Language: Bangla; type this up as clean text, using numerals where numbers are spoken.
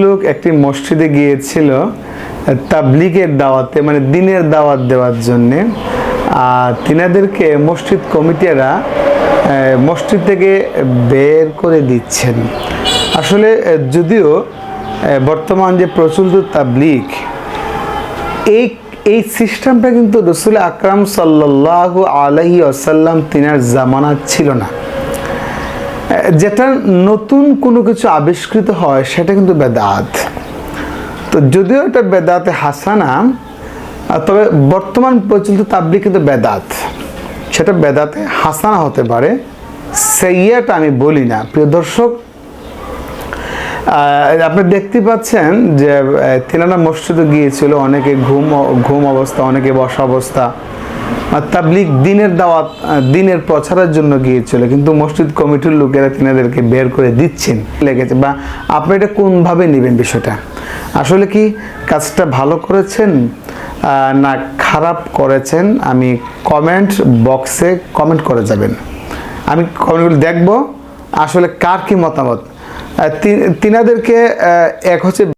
লোক একটি মসজিদে গিয়েছিল তাবলীগের দাওয়াতে, মানে দিনের দাওয়াত দেওয়ার জন্যে। আর তিনাদেরকে মসজিদ কমিটিরা মসজিদ থেকে বের করে দিচ্ছেন। আসলে যদিও বর্তমান যে প্রচলিত তাবলীগ, এই সিস্টেমটা কিন্তু রাসূল আকরাম সাল্লাল্লাহু আলাইহি ওয়াসাল্লাম তিনার জামানাত ছিল না। যেটা নতুন কোনো কিছু আবিষ্কৃত হয় সেটা কিন্তু বেদাত। তো যদিও এটা বেদাতে হাসানা, তবে বর্তমান প্রচলিত তাবলীগ কিন্তু বেদাত, সেটা বেদাতে হাসানা হতে পারে, সাইয়্যাটা আমি বলি না। প্রিয় দর্শক, আপনি দেখতে পাচ্ছেন যে তিনারা মসজিদে গিয়েছিল, অনেকে ঘুম অবস্থা, অনেকে বসা অবস্থা। তাবলীগ দিনের দাওয়াত, দিনের প্রচারের জন্য গিয়েছিল, কিন্তু মসজিদ কমিটির লোকেরা তিনাদেরকে বের করে দিচ্ছেন লেগেছে। বা আপনি এটা কোনভাবে নেবেন বিষয়টা? আসলে কি কাজটা ভালো করেছেন না খারাপ করেছেন? আমি কমেন্ট বক্সে কমেন্ট করে যাবেন, আমি কমেন্টগুলো দেখব আসলে কার কি মতামত। তিনাদেরকে এক হচ্ছে